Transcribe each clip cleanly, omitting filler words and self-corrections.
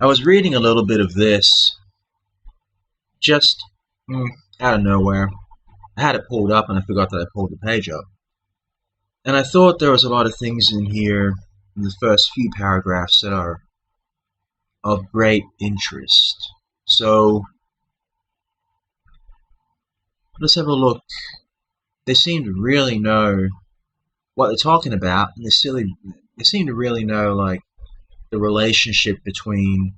I was reading a little bit of this just out of nowhere. I had it pulled up and I forgot that I pulled the page up. And I thought there was a lot of things in here in the first few paragraphs that are of great interest. So let's have a look. They seem to really know what they're talking about, and they seem to really know like the relationship between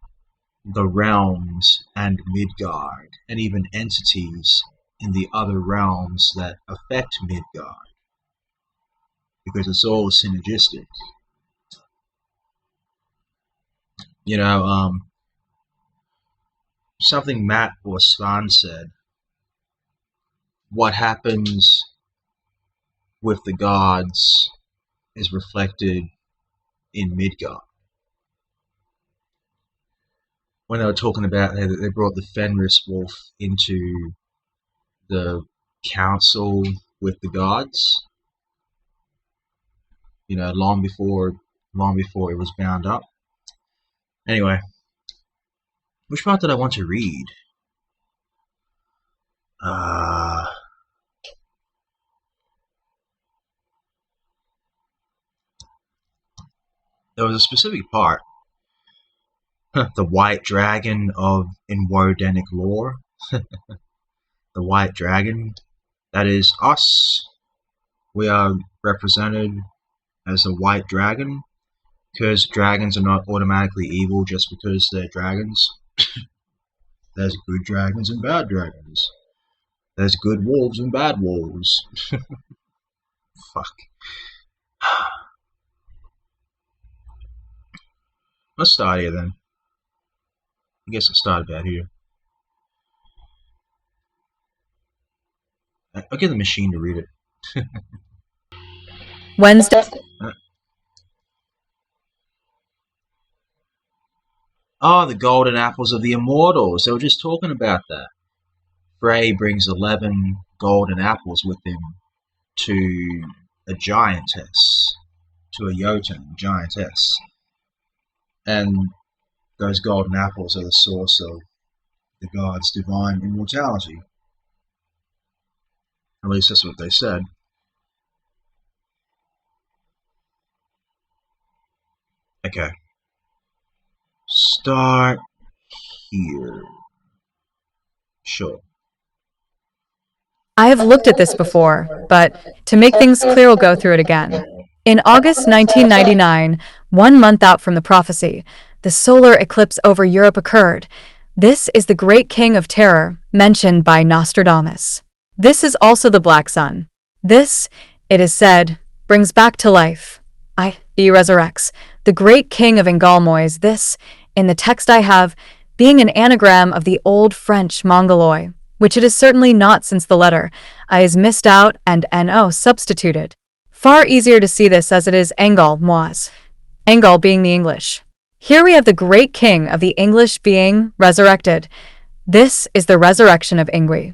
the realms and Midgard, and even entities in the other realms that affect Midgard, because it's all synergistic. You know, something Matt or Svan said, what happens with the gods is reflected in Midgard. When they were talking about how they brought the Fenris wolf into the council with the gods, you know, long before it was bound up. Anyway, which part did I want to read? There was a specific part. The white dragon in Wodenic lore. The white dragon. That is us. We are represented as a white dragon, because dragons are not automatically evil just because they're dragons. There's good dragons and bad dragons. There's good wolves and bad wolves. Fuck. Let's start here then. I guess I'll start about here. I'll get the machine to read it. Wednesday. Oh, the golden apples of the immortals. They were just talking about that. Frey brings 11 golden apples with him to a giantess, to a Jotun giantess. And those golden apples are the source of the gods' divine immortality. At least that's what they said. Okay. Start here. Sure. I have looked at this before, but to make things clear, we'll go through it again. In August 1999, 1 month out from the prophecy, the solar eclipse over Europe occurred. This is the great king of terror mentioned by Nostradamus. This is also the black sun. This, it is said, brings back to life. He resurrects. The great king of Engalmois, this, in the text I have, being an anagram of the old French Mongoloi, which it is certainly not, since the letter I is missed out and no substituted. Far easier to see this as it is Engalmois, Engal being the English. Here we have the great king of the English being resurrected. This is the resurrection of Ingwi.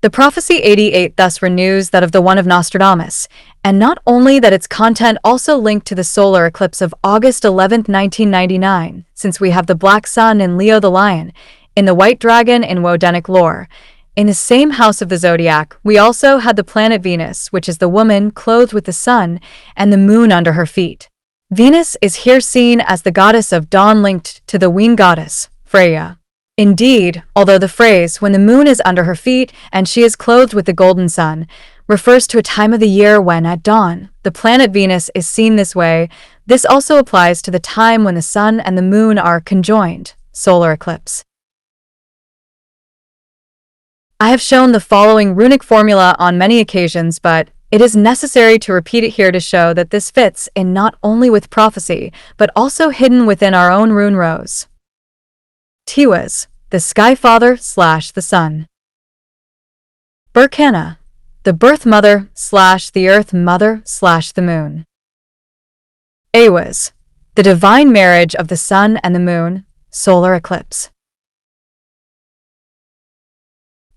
The prophecy 88 thus renews that of the one of Nostradamus, and not only that, its content also linked to the solar eclipse of August 11, 1999, since we have the black sun in Leo the lion, in the white dragon in Wodenic lore. In the same house of the zodiac, we also had the planet Venus, which is the woman clothed with the sun and the moon under her feet. Venus is here seen as the goddess of dawn, linked to the ween goddess, Freya. Indeed, although the phrase, when the moon is under her feet and she is clothed with the golden sun, refers to a time of the year when, at dawn, the planet Venus is seen this way, this also applies to the time when the sun and the moon are conjoined, solar eclipse. I have shown the following runic formula on many occasions, but it is necessary to repeat it here to show that this fits in not only with prophecy, but also hidden within our own rune rows. Tiwaz, the sky father / the sun. Berkana, the birth mother / the earth mother / the moon. Awaz, the divine marriage of the sun and the moon, solar eclipse.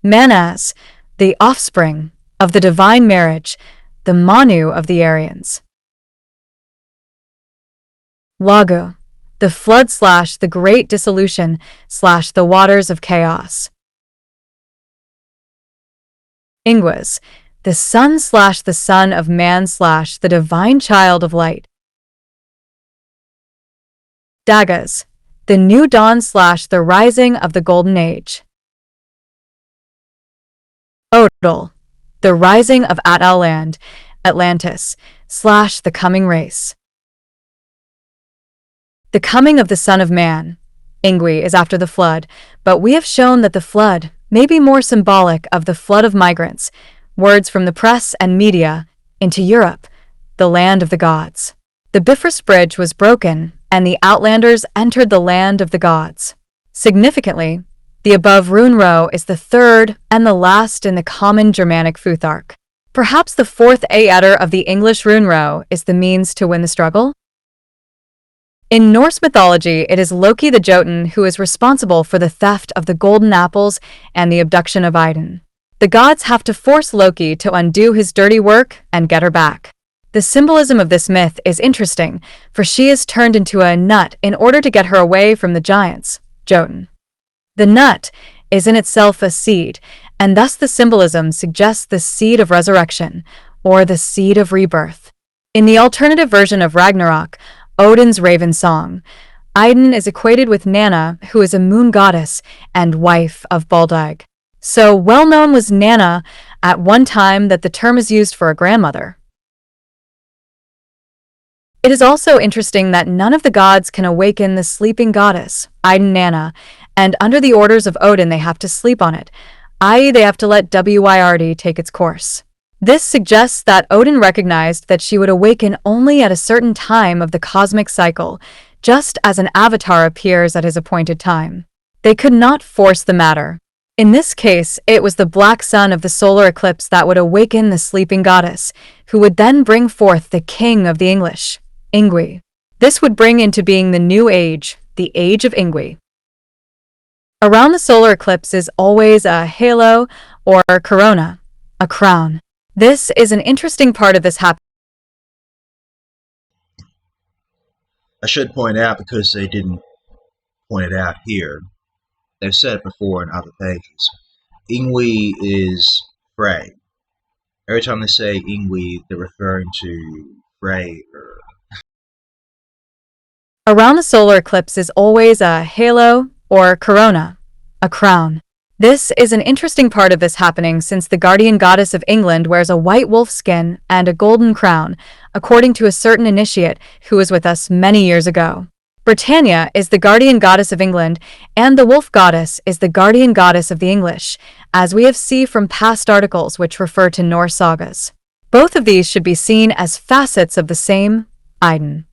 Manaz, the offspring of the divine marriage, the Manu of the Aryans. Lagu, the flood slash the great dissolution slash the waters of chaos. Ingwas, the sun slash the son of man slash the divine child of light. Dagas, the new dawn slash the rising of the golden age. Odal, the rising of Atal land, Atlantis, slash the coming race. The coming of the Son of Man, Ingwi, is after the flood, but we have shown that the flood may be more symbolic of the flood of migrants, words from the press and media, into Europe, the land of the gods. The Bifrost Bridge was broken, and the Outlanders entered the land of the gods. Significantly, the above rune row is the third and the last in the common Germanic Futhark. Perhaps the fourth Aetter of the English rune row is the means to win the struggle? In Norse mythology, it is Loki the Jotun who is responsible for the theft of the golden apples and the abduction of Idun. The gods have to force Loki to undo his dirty work and get her back. The symbolism of this myth is interesting, for she is turned into a nut in order to get her away from the giants, Jotun. The nut is in itself a seed, and thus the symbolism suggests the seed of resurrection, or the seed of rebirth. In the alternative version of Ragnarok, Odin's Raven Song, Idun is equated with Nanna, who is a moon goddess and wife of Baldag. So well known was Nanna at one time that the term is used for a grandmother. It is also interesting that none of the gods can awaken the sleeping goddess, Idun Nanna, and under the orders of Odin they have to sleep on it, i.e. they have to let Wyrd take its course. This suggests that Odin recognized that she would awaken only at a certain time of the cosmic cycle, just as an avatar appears at his appointed time. They could not force the matter. In this case, it was the black sun of the solar eclipse that would awaken the sleeping goddess, who would then bring forth the king of the English, Ingwi. This would bring into being the new age, the age of Ingwi. Around the solar eclipse is always a halo or corona, a crown. This is an interesting part of this happening. I should point out, because they didn't point it out here, they've said it before in other pages, Ingwi is Frey. Every time they say Ingwi, they're referring to Frey. Around the solar eclipse is always a halo or corona, a crown. This is an interesting part of this happening since the guardian goddess of England wears a white wolf skin and a golden crown, according to a certain initiate who was with us many years ago. Britannia is the guardian goddess of England, and the wolf goddess is the guardian goddess of the English, as we have seen from past articles which refer to Norse sagas. Both of these should be seen as facets of the same Idun.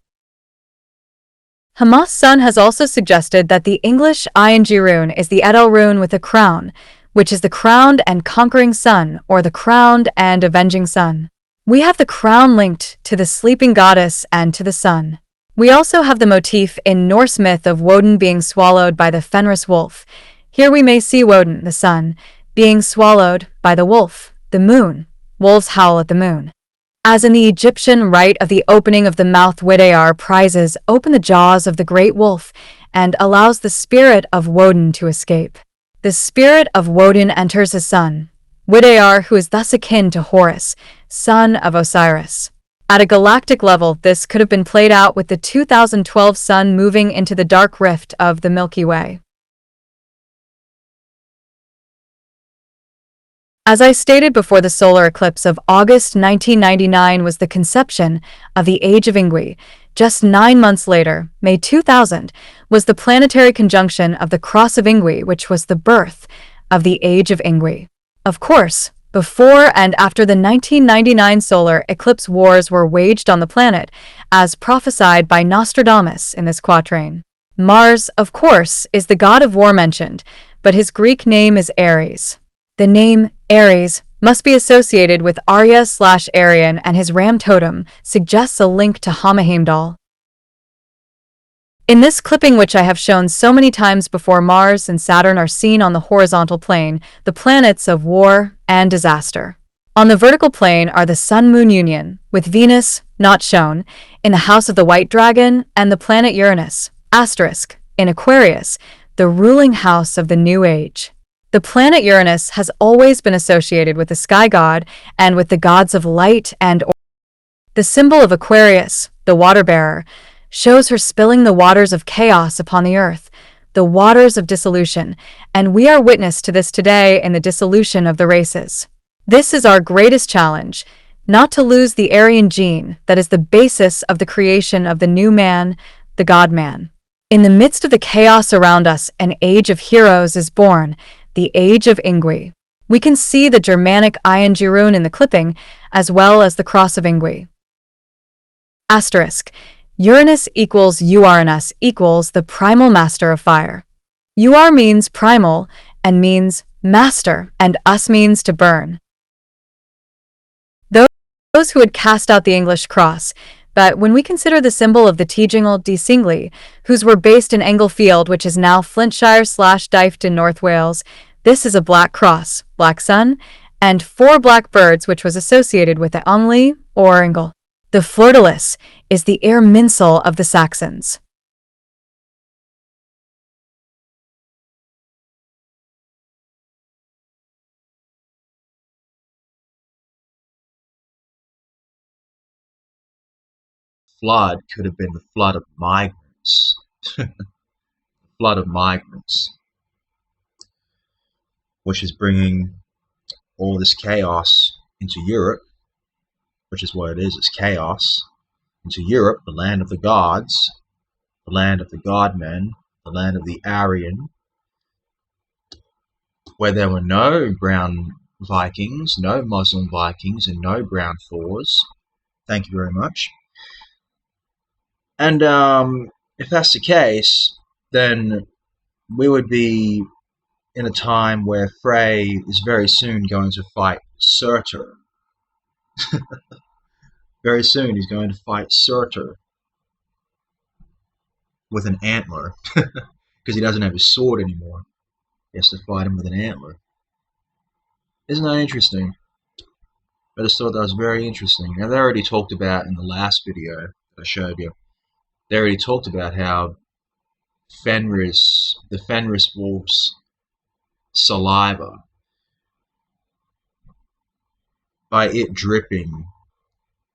Hamas Sun has also suggested that the English ing rune is the Edel rune with a crown, which is the crowned and conquering sun, or the crowned and avenging sun. We have the crown linked to the sleeping goddess and to the sun. We also have the motif in Norse myth of Woden being swallowed by the Fenris wolf. Here we may see Woden, the sun, being swallowed by the wolf, the moon. Wolves howl at the moon. As in the Egyptian rite of the opening of the mouth, Widayar prizes open the jaws of the great wolf and allows the spirit of Woden to escape. The spirit of Woden enters his son, Widayar, who is thus akin to Horus, son of Osiris. At a galactic level, this could have been played out with the 2012 sun moving into the dark rift of the Milky Way. As I stated before, the solar eclipse of August 1999 was the conception of the Age of Ingwi. Just 9 months later, May 2000, was the planetary conjunction of the Cross of Ingwi, which was the birth of the Age of Ingwi. Of course, before and after the 1999 solar eclipse, wars were waged on the planet, as prophesied by Nostradamus in this quatrain. Mars, of course, is the god of war mentioned, but his Greek name is Ares. The name Ares must be associated with Arya/Aryan, and his ram totem suggests a link to Hamaheimdall. In this clipping, which I have shown so many times before, Mars and Saturn are seen on the horizontal plane, the planets of war and disaster. On the vertical plane are the Sun-Moon union, with Venus, not shown, in the House of the White Dragon and the planet Uranus, asterisk, in Aquarius, the ruling house of the New Age. The planet Uranus has always been associated with the sky god and with the gods of light and order. The symbol of Aquarius, the water bearer, shows her spilling the waters of chaos upon the earth, the waters of dissolution, and we are witness to this today in the dissolution of the races. This is our greatest challenge, not to lose the Aryan gene that is the basis of the creation of the new man, the God-man. In the midst of the chaos around us, an age of heroes is born, the age of Ingwi. We can see the Germanic Iron rune in the clipping, as well as the cross of Ingwi. Asterisk. Uranus equals Uranus equals the primal master of fire. Ur means primal and means master, and us means to burn. Those who had cast out the English cross, but when we consider the symbol of the Tejingal de Singly, whose were based in Englefield, which is now Flintshire/Dyfed in North Wales, this is a black cross, black sun, and 4 black birds, which was associated with the Ungly or Ingle. The fleur-de-lis is the air minsel of the Saxons. Flood could have been the flood of migrants. Flood of migrants, which is bringing all this chaos into Europe, which is what it is, it's chaos, into Europe, the land of the gods, the land of the godmen, the land of the Aryan, where there were no brown Vikings, no Muslim Vikings, and no brown Thors. Thank you very much. And if that's the case, then we would be in a time where Frey is very soon going to fight Surtur. Very soon he's going to fight Surtur with an antler, because he doesn't have his sword anymore. He has to fight him with an antler. Isn't that interesting? I just thought that was very interesting. Now, they already talked about in the last video that I showed you, they already talked about how the Fenris wolf's saliva, by it dripping,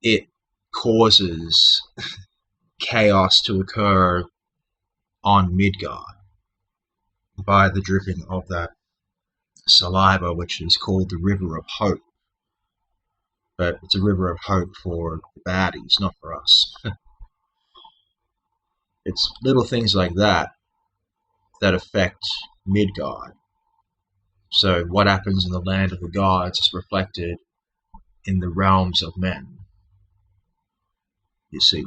it causes chaos to occur on Midgard by the dripping of that saliva, which is called the River of Hope. But it's a river of hope for the baddies, not for us. It's little things like that that affect Midgard. So what happens in the land of the gods is reflected in the realms of men. You see.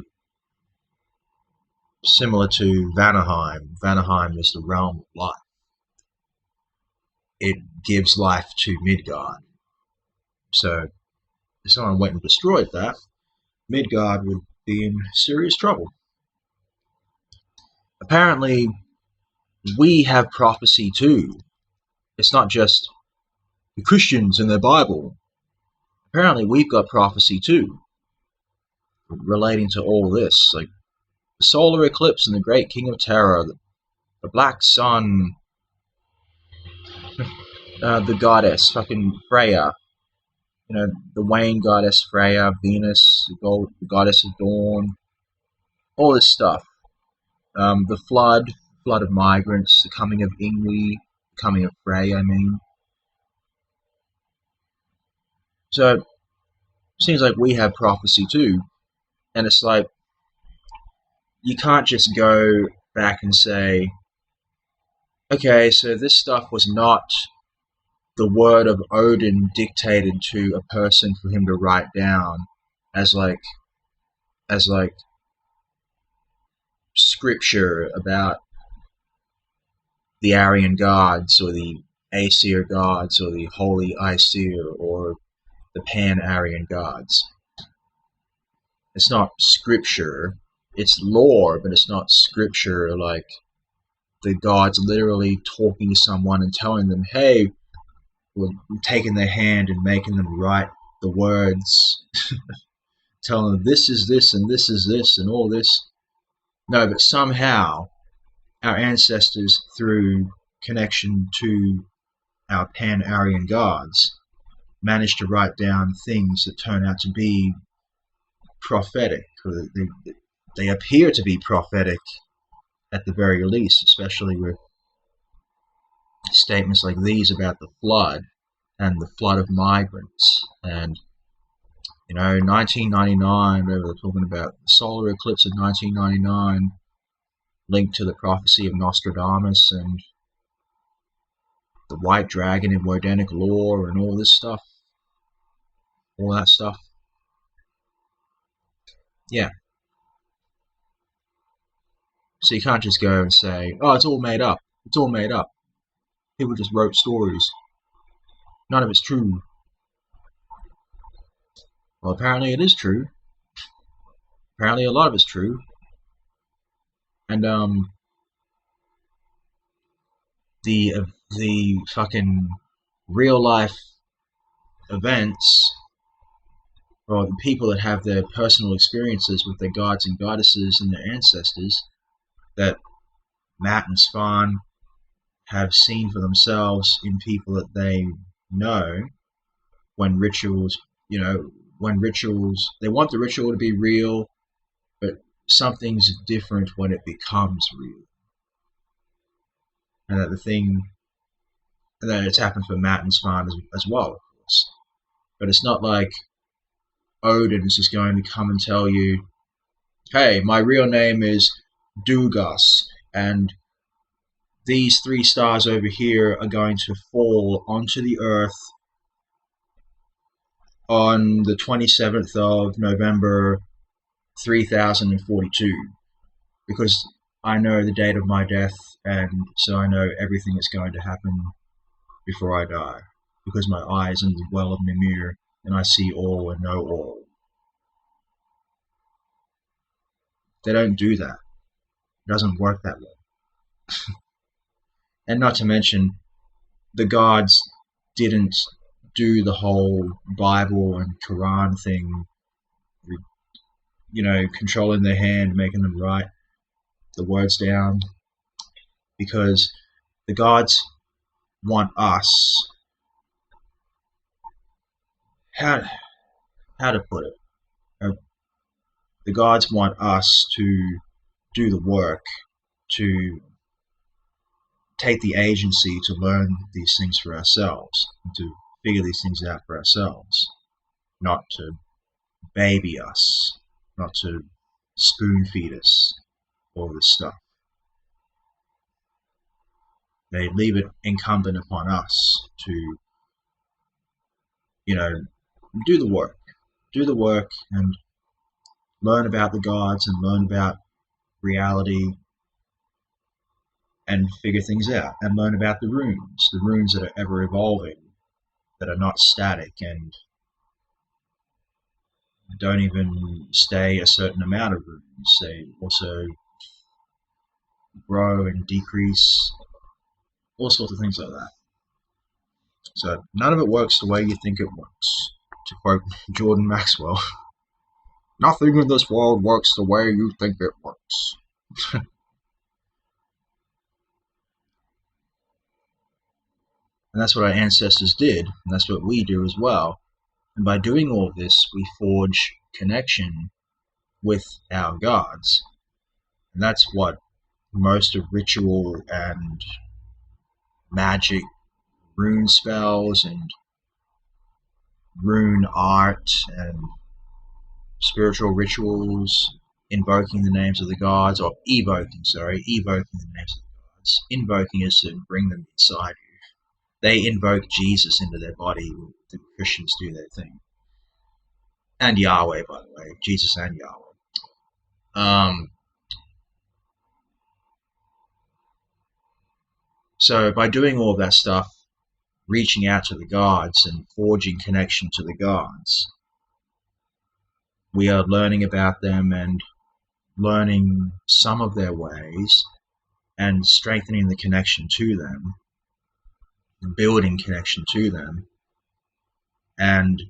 Similar to Vanaheim. Vanaheim is the realm of life. It gives life to Midgard. So if someone went and destroyed that, Midgard would be in serious trouble. Apparently, we have prophecy too. It's not just the Christians in their Bible. Apparently, we've got prophecy too, relating to all this, like the solar eclipse and the Great King of Terror, the Black Sun, the goddess, fucking Freya, you know, the Wayne goddess Freya, Venus, the goddess of dawn, all this stuff. The flood of migrants, the coming of Ingwi, the coming of Frey, I mean. So, it seems like we have prophecy too. And it's like, you can't just go back and say, okay, so this stuff was not the word of Odin dictated to a person for him to write down as like scripture about the Aryan gods or the Aesir gods or the Holy Aesir or the Pan-Aryan gods. It's not scripture. It's lore, but it's not scripture like the gods literally talking to someone and telling them, hey, we're taking their hand and making them write the words telling them this is this and this is this and all this. No, but somehow our ancestors, through connection to our Pan-Aryan gods, managed to write down things that turn out to be prophetic, or they appear to be prophetic at the very least, especially with statements like these about the flood and the flood of migrants. And 1999, where they're talking about the solar eclipse of 1999 linked to the prophecy of Nostradamus and the white dragon in Wodenic lore and all this stuff, all that stuff. Yeah. So you can't just go and say, oh, it's all made up. It's all made up. People just wrote stories. None of it's true. Well, apparently it is true. Apparently a lot of it's true. And the fucking real life events, or the people that have their personal experiences with their gods and goddesses and their ancestors, that Matt and Svan have seen for themselves in people that they know, when rituals, they want the ritual to be real, but something's different when it becomes real. And that it's happened for Matt and Svan as well, of course. But it's not like Odins is going to come and tell you, hey, my real name is Dugas, and these 3 stars over here are going to fall onto the earth on the 27th of November 3042, because I know the date of my death, and so I know everything that's going to happen before I die, because my eyes in the well of Mimir, and I see all and know all. They don't do that. It doesn't work that way. And not to mention, the gods didn't do the whole Bible and Quran thing, controlling their hand, making them write the words down, because the gods want us, how to put it, the gods want us to do the work, to take the agency to learn these things for ourselves, and to figure these things out for ourselves, not to baby us, not to spoon feed us all this stuff. They leave it incumbent upon us to, do the work and learn about the gods and learn about reality and figure things out, and learn about the runes that are ever evolving, that are not static and don't even stay a certain amount of runes. They also grow and decrease, all sorts of things like that. So none of it works the way you think it works. To quote Jordan Maxwell, nothing in this world works the way you think it works. And that's what our ancestors did, and that's what we do as well. And by doing all of this, we forge connection with our gods. And that's what most of ritual and magic, rune spells and rune art and spiritual rituals, invoking the names of the gods, or evoking the names of the gods. Invoking is to bring them inside you. They invoke Jesus into their body. The Christians do their thing. And Yahweh, by the way. Jesus and Yahweh. So by doing all of that stuff, reaching out to the gods and forging connection to the gods, we are learning about them and learning some of their ways and strengthening the connection to them, building connection to them. And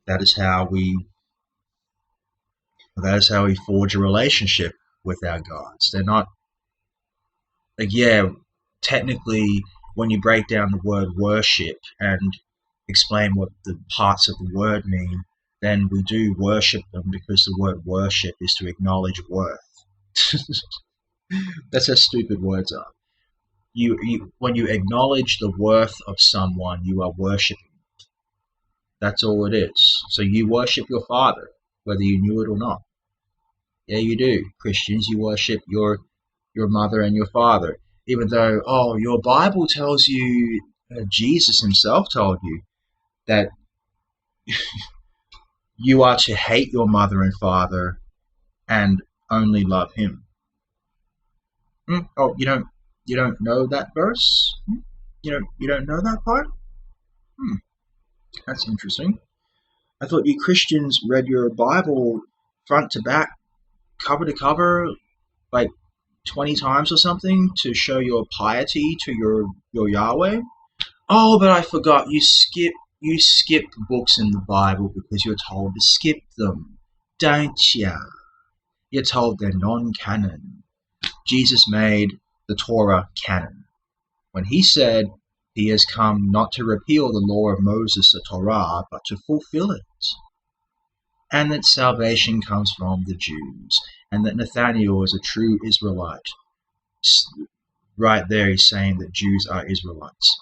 that is how we That is how we forge a relationship with our gods. They're not, like, yeah, technically, when you break down the word worship and explain what the parts of the word mean, then we do worship them because the word worship is to acknowledge worth. That's how stupid words are. When you acknowledge the worth of someone, you are worshipping. That's all it is. So you worship your father, whether you knew it or not. Yeah, you do. Christians, you worship your mother and your father. Even though, oh, your Bible tells you, Jesus himself told you, that you are to hate your mother and father and only love him. Oh, you don't know that verse? You don't know that part? That's interesting. I thought you Christians read your Bible front to back, cover to cover, like 20 times or something to show your piety to your Yahweh. Oh, but I forgot, you skip books in the Bible because you're told to skip them, don't ya? You're told they're non-canon. Jesus made the Torah canon when he said he has come not to repeal the law of Moses, the Torah, but to fulfill it. And that salvation comes from the Jews, and that Nathanael is a true Israelite. Right there he's saying that Jews are Israelites.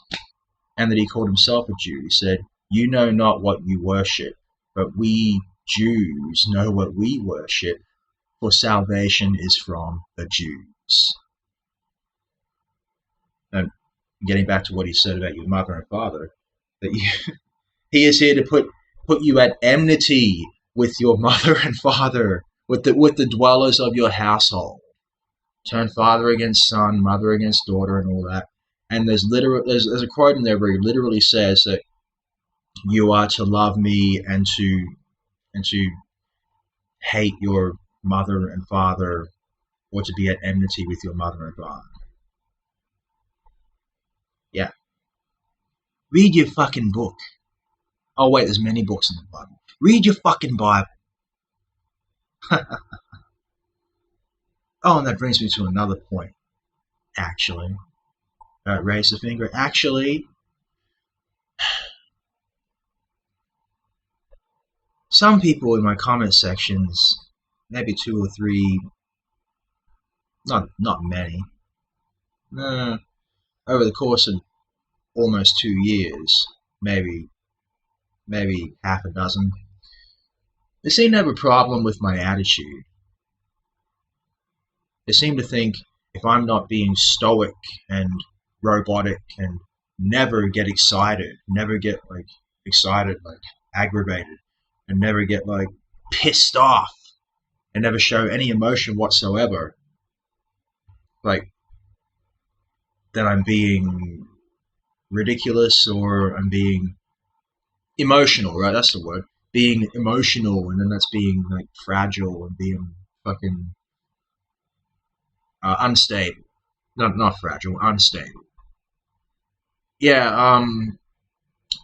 And that he called himself a Jew. He said, you know not what you worship, but we Jews know what we worship, for salvation is from the Jews. And getting back to what he said about your mother and father, that he is here to put you at enmity with your mother and father, with the dwellers of your household. Turn father against son, mother against daughter, and all that. And there's a quote in there where he literally says that you are to love me and to hate your mother and father, or to be at enmity with your mother and father. Yeah. Read your fucking book. Oh wait, there's many books in the Bible. Read your fucking Bible. Oh, and that brings me to another point, actually. Raise the finger. Actually, some people in my comment sections, maybe 2 or 3, not many, over the course of almost 2 years, maybe half a dozen, they seem to have a problem with my attitude. They seem to think if I'm not being stoic and robotic and never get excited, aggravated, and never get pissed off, and never show any emotion whatsoever, that I'm being ridiculous, or I'm being emotional, right? That's the word. Being emotional, and then that's being fragile and being fucking unstable. Not fragile, unstable. Yeah,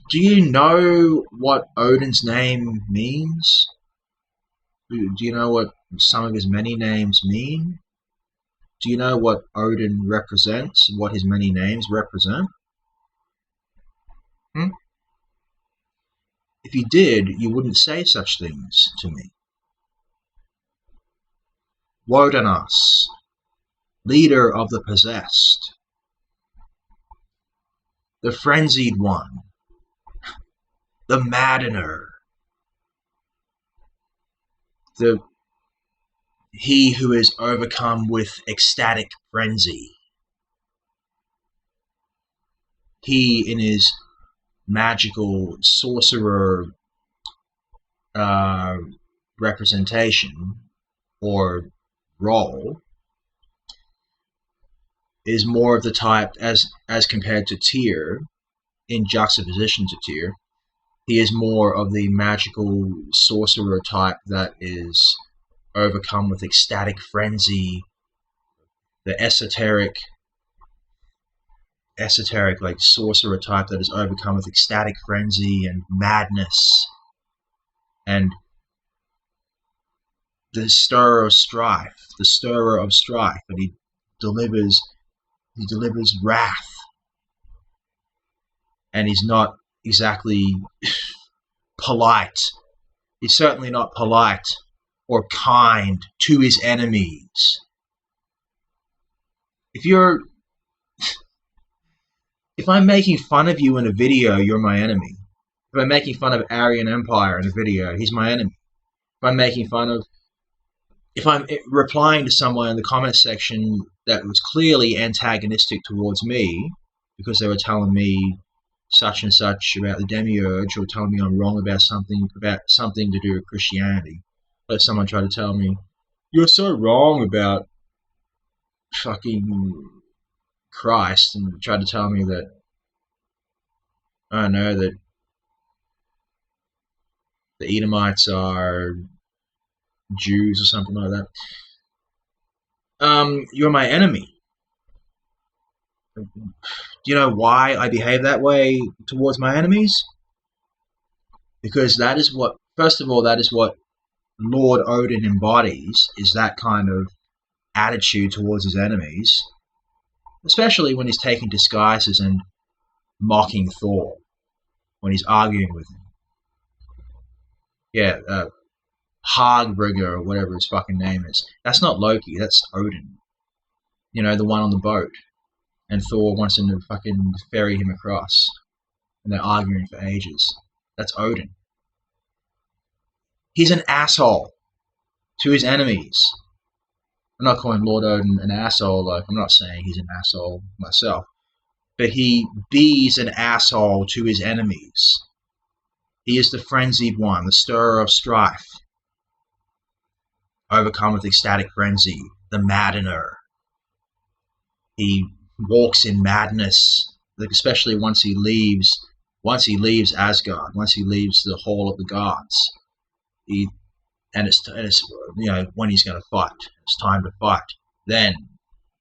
do you know what Odin's name means? Do you know what some of his many names mean? Do you know what Odin represents and what his many names represent? If you did, you wouldn't say such things to me. Wodenus, leader of the possessed, the frenzied one, the maddener, he who is overcome with ecstatic frenzy. He, in his magical sorcerer representation or role, is more of the type, as compared to Tyr, in juxtaposition to Tyr, he is more of the magical sorcerer type that is overcome with ecstatic frenzy, the esoteric sorcerer type that is overcome with ecstatic frenzy and madness, and the stirrer of strife, and he delivers wrath, and he's not exactly polite. He's certainly not polite or kind to his enemies. If I'm making fun of you in a video, you're my enemy. If I'm making fun of Aryan Empire in a video, he's my enemy. If I'm replying to someone in the comment section that was clearly antagonistic towards me because they were telling me such and such about the demiurge, or telling me I'm wrong about something to do with Christianity, but someone tried to tell me, you're so wrong about fucking Christ, and tried to tell me that, I don't know, that the Edomites are Jews or something like that. You're my enemy. Do you know why I behave that way towards my enemies? Because that is what, first of all, that is what Lord Odin embodies, is that kind of attitude towards his enemies, especially when he's taking disguises and mocking Thor, when he's arguing with him. Yeah, Hagbringer, or whatever his fucking name is. That's not Loki, that's Odin. You know, the one on the boat. And Thor wants him to fucking ferry him across. And they're arguing for ages. That's Odin. He's an asshole to his enemies. I'm not calling Lord Odin an asshole, like, I'm not saying he's an asshole myself. But he be's an asshole to his enemies. He is the frenzied one, the stirrer of strife. Overcome with ecstatic frenzy, the maddener. He walks in madness, like especially once he leaves Asgard, once he leaves the Hall of the Gods. And it's you know, when he's going to fight, it's time to fight. Then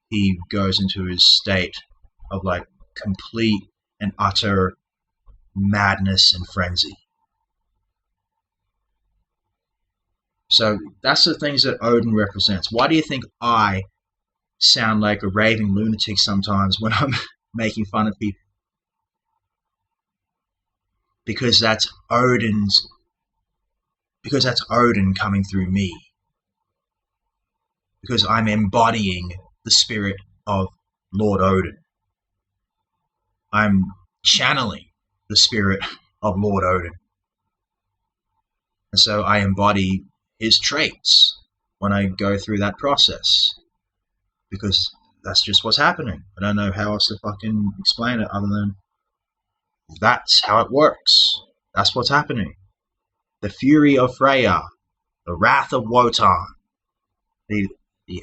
he goes into his state of like complete and utter madness and frenzy. So that's the things that Odin represents. Why do you think I sound like a raving lunatic sometimes when I'm making fun of people? Because that's Odin coming through me. Because I'm embodying the spirit of Lord Odin. I'm channeling the spirit of Lord Odin. And so I embody his traits when I go through that process. Because that's just what's happening. I don't know how else to fucking explain it other than that's how it works. That's what's happening. The fury of Freya, the wrath of Wotan, the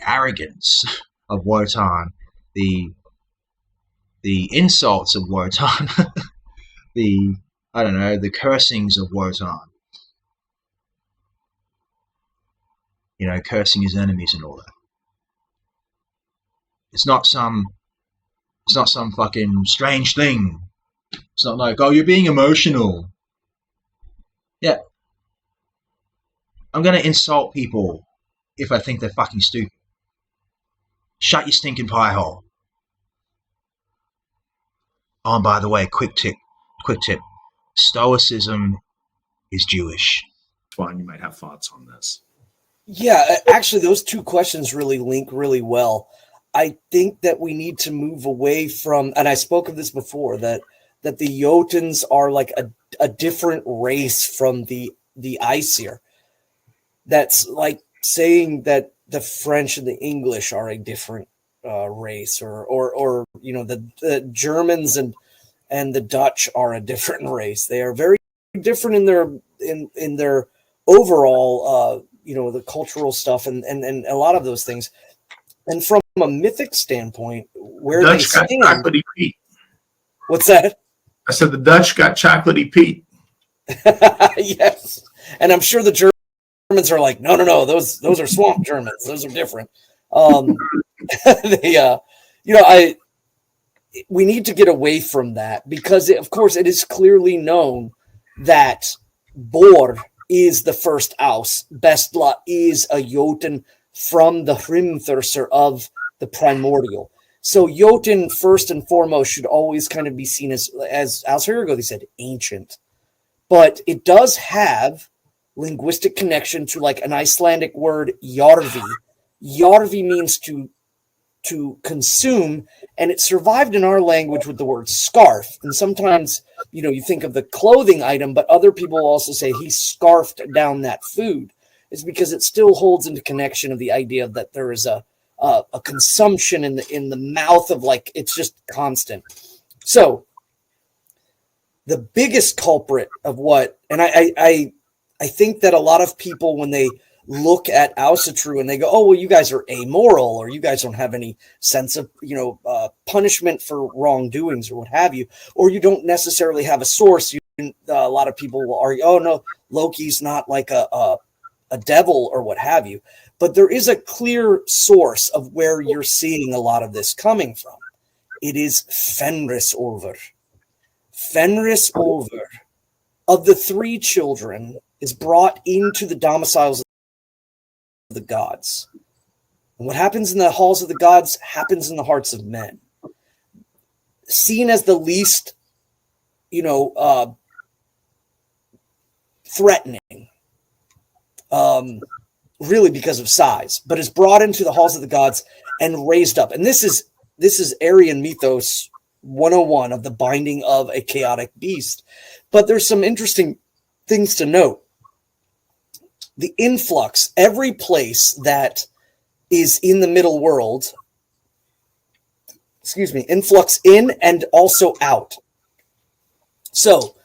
arrogance of Wotan, the insults of Wotan, the cursings of Wotan. You know, cursing his enemies and all that. It's not some fucking strange thing. It's not like, oh, you're being emotional. Yeah. I'm gonna insult people if I think they're fucking stupid. Shut your stinking pie hole. Oh, and by the way, quick tip. Stoicism is Jewish. Juan, you might have thoughts on this. Yeah, actually, those two questions really link really well. I think that we need to move away from, and I spoke of this before, that the Jotuns are like a different race from the Aesir. That's like saying that the French and the English are a different race, or you know, the Germans and the Dutch are a different race. They are very different in their overall you know, the cultural stuff and a lot of those things. And from a mythic standpoint, where Dutch they got stand, chocolatey Pete. What's that? I said the Dutch got chocolatey Pete. Yes, and I'm sure the Germans are like, no, those are swamp Germans. Those are different. You know, we need to get away from that because, of course, it is clearly known that Bor is the first Aus. Bestla is a Jotun from the Hrimthurser of the primordial. So Jotun, first and foremost, should always kind of be seen as Alshergo, they said, ancient. But it does have linguistic connection to like an Icelandic word, Jarvi. Jarvi means to consume, and it survived in our language with the word scarf. And sometimes, you think of the clothing item, but other people will also say he scarfed down that food. It's because it still holds into connection of the idea that there is a consumption in the mouth of, like, it's just constant. So the biggest culprit of what, and I think that a lot of people, when they look at Ausatru and they go, oh, well, you guys are amoral, or you guys don't have any sense of, punishment for wrongdoings or what have you, or you don't necessarily have a source. A lot of people will argue, oh, no, Loki's not like a devil or what have you. But there is a clear source of where you're seeing a lot of this coming from. It is Fenris Ulfr. Fenris Ulfr, of the 3 children, is brought into the domiciles of the gods. And what happens in the halls of the gods happens in the hearts of men. Seen as the least, threatening, really because of size, but is brought into the halls of the gods and raised up. And this is Aryan mythos 101 of the binding of a chaotic beast. But there's some interesting things to note. The influx, every place that is in the middle world, influx in and also out. So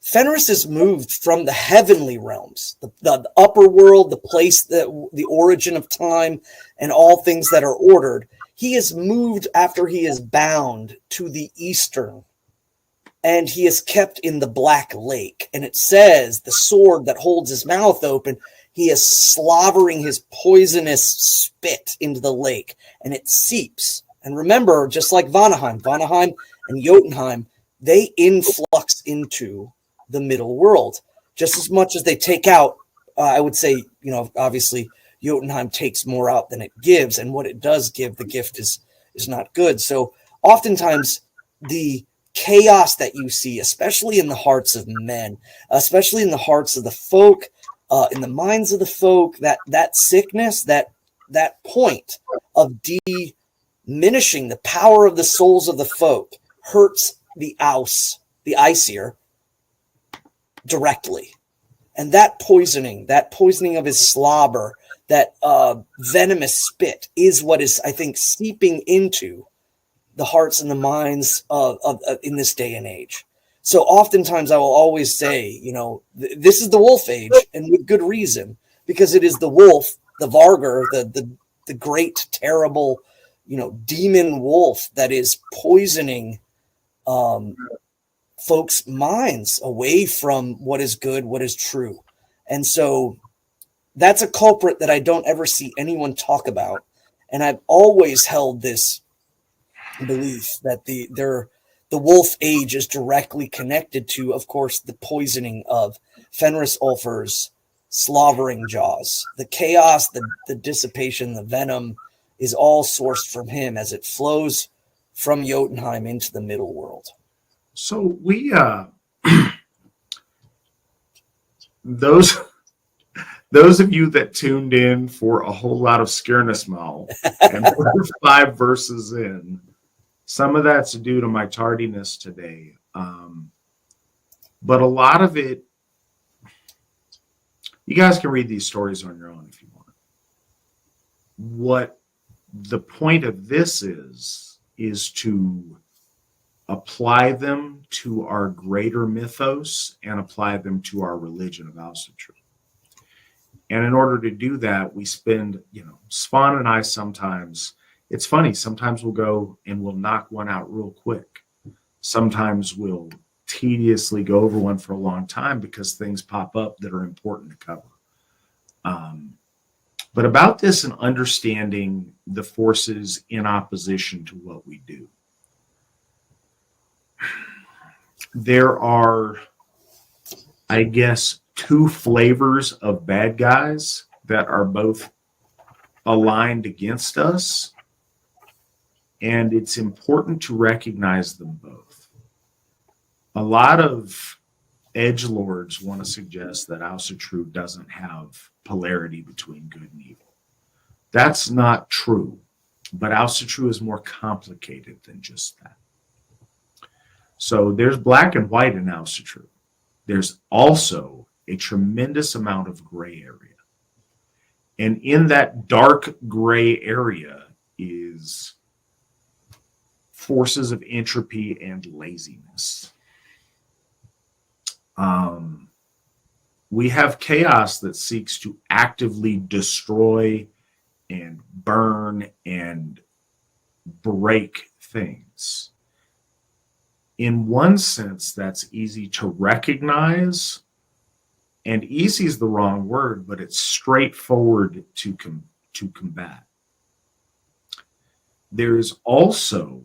Fenris is moved from the heavenly realms, the upper world, the place, the origin of time and all things that are ordered. He is moved after he is bound to the eastern, and he is kept in the Black Lake. And it says the sword that holds his mouth open, he is slavering his poisonous spit into the lake, and it seeps. And remember, just like Vanaheim and Jotunheim, they influx into the middle world just as much as they take out. I would say, obviously Jotunheim takes more out than it gives, and what it does give, the gift is not good. So oftentimes the chaos that you see, especially in the hearts of men, especially in the hearts of the folk, in the minds of the folk, that sickness, that point of diminishing the power of the souls of the folk hurts the Aesir directly. And that poisoning of his slobber, that venomous spit, is what is, I think, seeping into the hearts and the minds of in this day and age. So oftentimes I will always say, this is the wolf age, and with good reason, because it is the wolf, the Vargar, the great, terrible, demon wolf that is poisoning folks' minds away from what is good, what is true. And so that's a culprit that I don't ever see anyone talk about. And I've always held this belief that the wolf age is directly connected to, of course, the poisoning of Fenris Ulfr's slavering jaws. The chaos, the dissipation, the venom is all sourced from him as it flows from Jotunheim into the middle world. So we those of you that tuned in for a whole lot of Skirnismal and we're 5 verses in, some of that's due to my tardiness today. But a lot of it, you guys can read these stories on your own if you want. What the point of this is to apply them to our greater mythos and apply them to our religion of Ausatru. And in order to do that, we spend, Spawn and I sometimes, it's funny, sometimes we'll go and we'll knock one out real quick. Sometimes we'll tediously go over one for a long time because things pop up that are important to cover. But about this and understanding the forces in opposition to what we do. There are, I guess, two flavors of bad guys that are both aligned against us, and it's important to recognize them both. A lot of edgelords want to suggest that Asatru doesn't have polarity between good and evil. That's not true, but Asatru is more complicated than just that. So there's black and white in Asatru. There's also a tremendous amount of gray area. And in that dark gray area is forces of entropy and laziness. We have chaos that seeks to actively destroy and burn and break things. In one sense, that's easy to recognize, and easy is the wrong word, but it's straightforward to combat. There is also,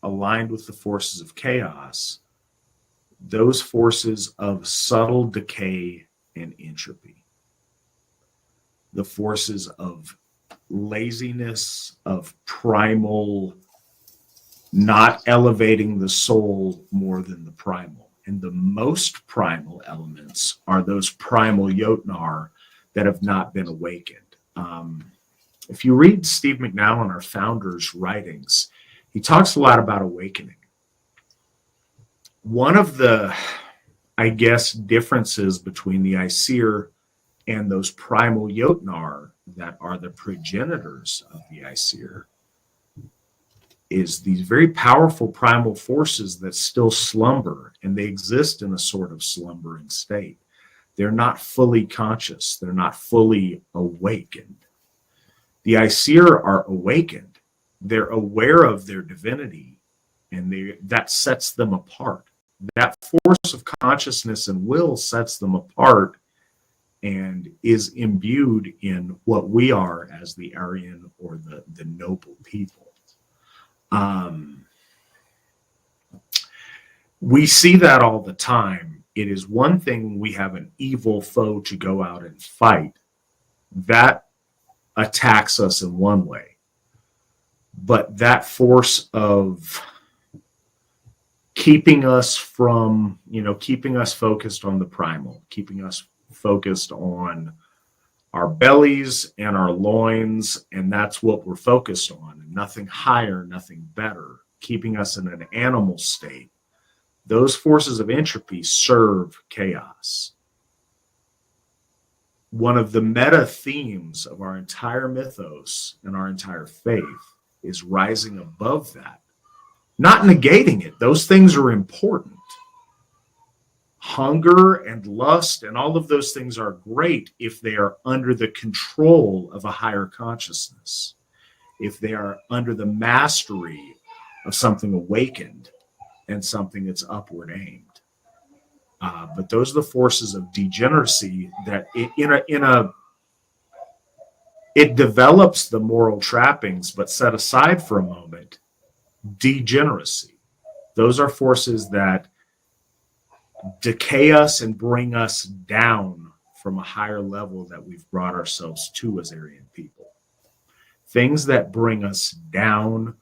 aligned with the forces of chaos, those forces of subtle decay and entropy. The forces of laziness, of primal, not elevating the soul more than the primal. And the most primal elements are those primal Jotnar that have not been awakened. If you read Steve McNally, our founder's writings, he talks a lot about awakening. One of the, I guess, differences between the Aesir and those primal Jotnar that are the progenitors of the Aesir is these very powerful primal forces that still slumber, and they exist in a sort of slumbering state. They're not fully conscious. They're not fully awakened. The Aesir are awakened. They're aware of their divinity, and that sets them apart. That force of consciousness and will sets them apart and is imbued in what we are as the Aryan or the noble people. We see that all the time. It is one thing when we have an evil foe to go out and fight. That attacks us in one way. But that force of keeping us from, keeping us focused on the primal, keeping us focused on our bellies and our loins, and that's what we're focused on. Nothing higher, nothing better, keeping us in an animal state. Those forces of entropy serve chaos. One of the meta themes of our entire mythos and our entire faith is rising above that, not negating it. Those things are important. Hunger and lust and all of those things are great if they are under the control of a higher consciousness, if they are under the mastery of something awakened and something that's upward aimed. But those are the forces of degeneracy that it develops the moral trappings, but set aside for a moment, degeneracy. Those are forces that decay us and bring us down from a higher level that we've brought ourselves to as Aryan people. Things that bring us down,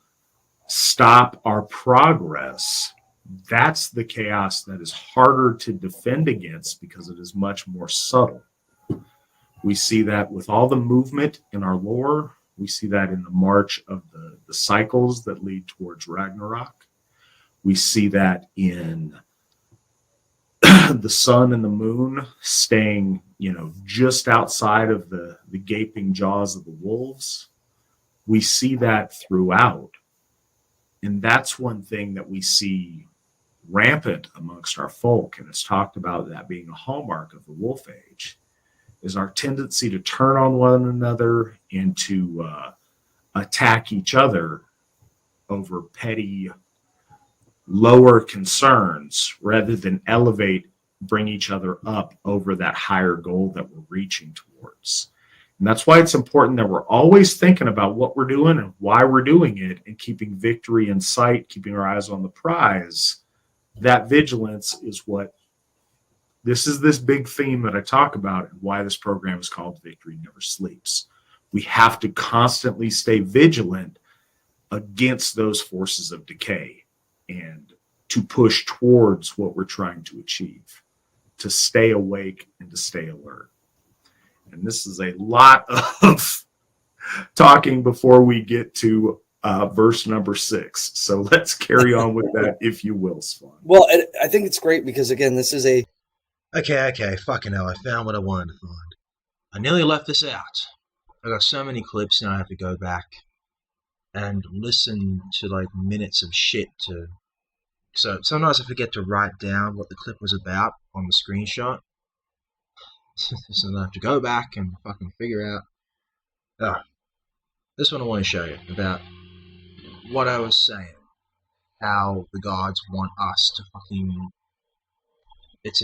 stop our progress. That's the chaos that is harder to defend against because it is much more subtle. We see that with all the movement in our lore. We see that in the march of the cycles that lead towards Ragnarok. We see that in the sun and the moon staying, just outside of the gaping jaws of the wolves. We see that throughout. And that's one thing that we see rampant amongst our folk, and it's talked about that being a hallmark of the wolf age, is our tendency to turn on one another and to attack each other over petty, lower concerns rather than elevate, bring each other up over that higher goal that we're reaching towards. And that's why it's important that we're always thinking about what we're doing and why we're doing it, and keeping victory in sight, keeping our eyes on the prize. That vigilance is what This is this big theme that I talk about and why this program is called Victory Never Sleeps. We have to constantly stay vigilant against those forces of decay and to push towards what we're trying to achieve, to stay awake and to stay alert. And this is a lot of talking before we get to verse number 6. So let's carry on with that, if you will, Swan. Well, I think it's great because, again, this is a... Okay, fucking hell, I found what I wanted to find. I nearly left this out. I got so many clips now I have to go back and listen to like minutes of shit to... So sometimes I forget to write down what the clip was about on the screenshot. So I have to go back and fucking figure out... this one I want to show you about what I was saying. How the gods want us to fucking... It's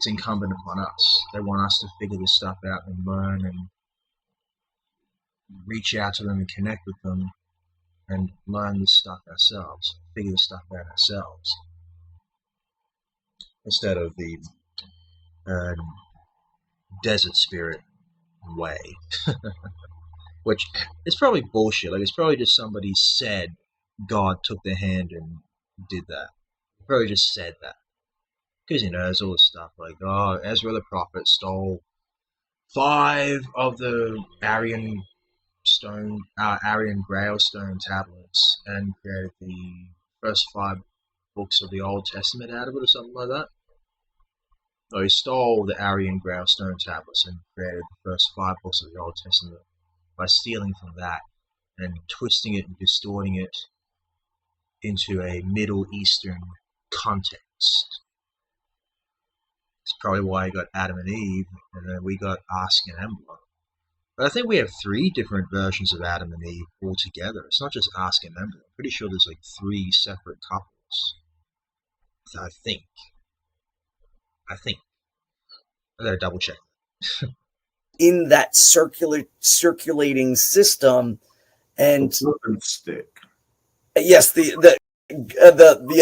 incumbent upon us. They want us to figure this stuff out and learn and reach out to them and connect with them and learn this stuff ourselves, figure this stuff out ourselves, instead of the desert spirit way. Which is probably bullshit. Like, it's probably just somebody said God took their hand and did that. Probably just said that. Because, you know, there's all this stuff like, oh, Ezra the prophet stole 5 of the Aryan Grail stone tablets and created the first 5 books of the Old Testament out of it or something like that. So he stole the Aryan Grail stone tablets and created the first 5 books of the Old Testament by stealing from that and twisting it and distorting it into a Middle Eastern context. It's probably why you got Adam and Eve, and then we got Ask and Embla. But I think we have 3 different versions of Adam and Eve all together. It's not just Ask and Embla. I'm pretty sure there's like 3 separate couples. I think. I gotta double check. In that circulating system, and stick. Yes, the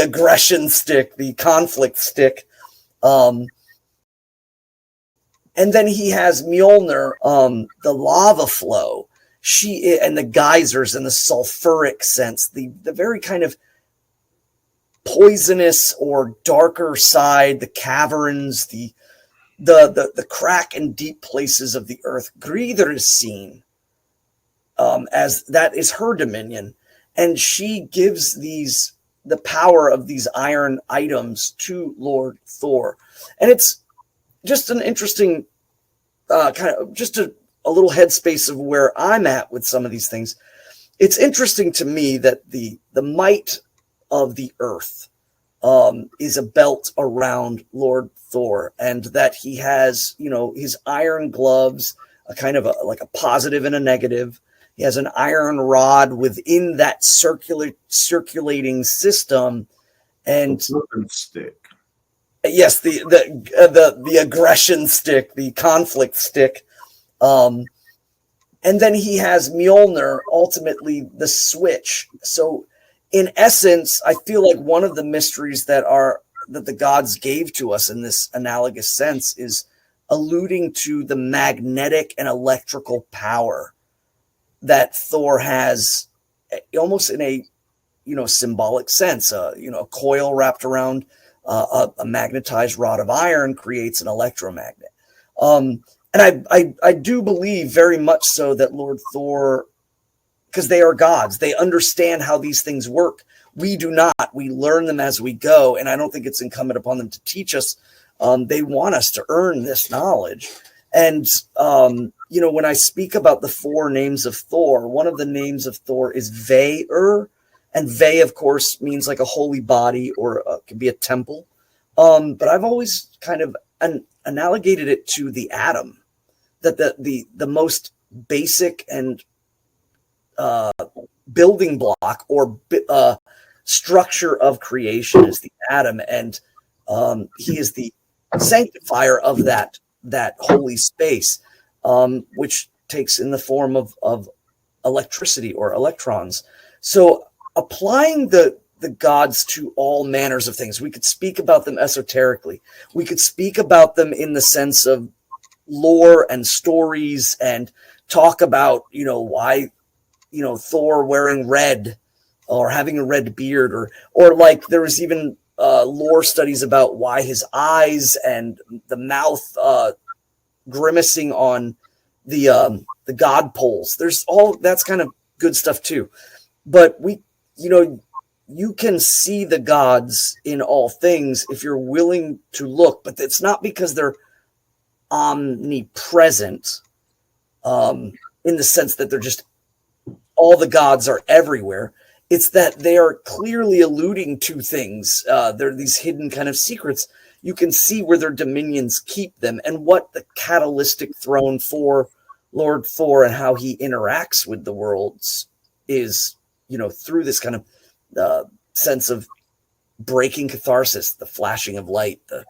aggression stick, the conflict stick. And then he has Mjolnir, the lava flow, and the geysers and the sulfuric sense, the very kind of poisonous or darker side, the caverns, the crack and deep places of the earth. Gridr is seen as that is her dominion, and she gives the power of these iron items to Lord Thor, and it's just an interesting kind of just a little headspace of where I'm at with some of these things. It's interesting to me that the might of the earth is a belt around Lord Thor, and that he has, you know, his iron gloves, a kind of like a positive and a negative. He has an iron rod within that circulating system, and stick. Yes, the aggression stick, the conflict stick, and then he has Mjolnir, ultimately the switch. So, in essence, I feel like one of the mysteries that the gods gave to us in this analogous sense is alluding to the magnetic and electrical power that Thor has, almost in a symbolic sense. A coil wrapped around a magnetized rod of iron creates an electromagnet. And I do believe very much so that Lord Thor, because they are gods, they understand how these things work. We do not. We learn them as we go, and I don't think it's incumbent upon them to teach us. They want us to earn this knowledge. And, when I speak about the 4 names of Thor, one of the names of Thor is Veir. And Ve, of course, means like a holy body, or could be a temple. But I've always kind of analogated it to the atom, that the most basic and building block or structure of creation is the atom, and he is the sanctifier of that holy space, which takes in the form of electricity or electrons. So applying the the gods to all manners of things. We could speak about them esoterically. We could speak about them in the sense of lore and stories, and talk about, why, Thor wearing red or having a red beard, or like there was even lore studies about why his eyes and the mouth grimacing on the god poles. There's all that's kind of good stuff too. But you can see the gods in all things if you're willing to look, but it's not because they're omnipresent, in the sense that they're just all the gods are everywhere. It's that they are clearly alluding to things. They're these hidden kind of secrets. You can see where their dominions keep them, and what the catalytic throne for Lord Thor and how he interacts with the worlds is, through this kind of sense of breaking catharsis, the flashing of light, the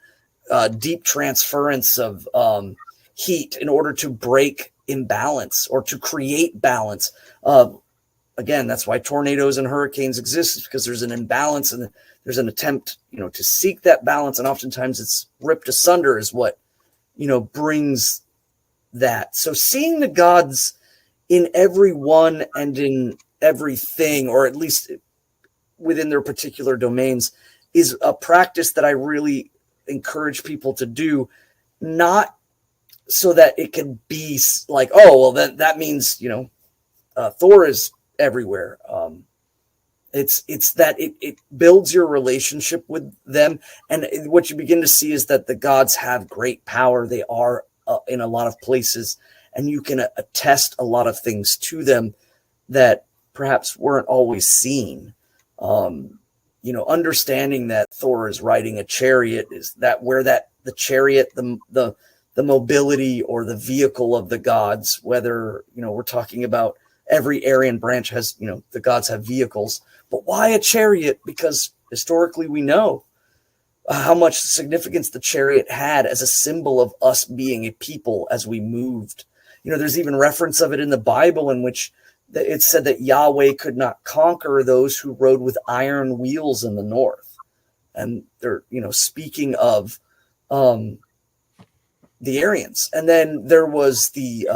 deep transference of heat in order to break imbalance or to create balance. Again, that's why tornadoes and hurricanes exist, because there's an imbalance and there's an attempt, to seek that balance. And oftentimes it's ripped asunder is what, brings that. So seeing the gods in everyone and in everything, or at least within their particular domains, is a practice that I really encourage people to do, not so that it can be like, oh, well, then that means, Thor is everywhere. It's that it builds your relationship with them. And what you begin to see is that the gods have great power. They are in a lot of places, and you can attest a lot of things to them that perhaps weren't always seen. Understanding that Thor is riding a chariot, is that where that the chariot, the mobility or the vehicle of the gods, whether, we're talking about every Aryan branch has, the gods have vehicles, but why a chariot? Because historically we know how much significance the chariot had as a symbol of us being a people as we moved. There's even reference of it in the Bible in which it said that Yahweh could not conquer those who rode with iron wheels in the north. And they're, speaking of the Aryans. And then there was the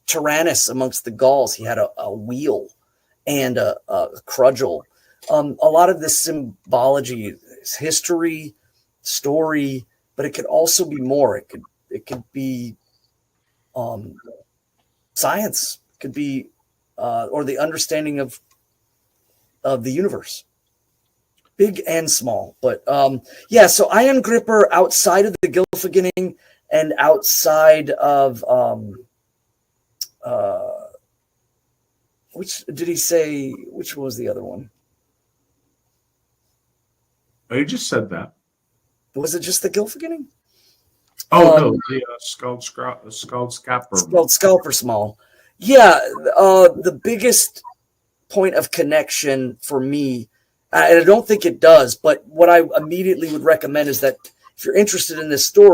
Tyrannus amongst the Gauls. He had a wheel and a cudgel. A lot of this symbology is history, story, but it could also be more. It could be science. It could be or the understanding of the universe, big and small. But so Iron Gripper, outside of the Gylfaginning and outside of which did he say? Which was the other one? Oh, you just said that. Was it just the Gylfaginning? Oh no, the Skull Scalper. Scalper Small. Yeah, the biggest point of connection for me, and I don't think it does, but what I immediately would recommend is that if you're interested in this story,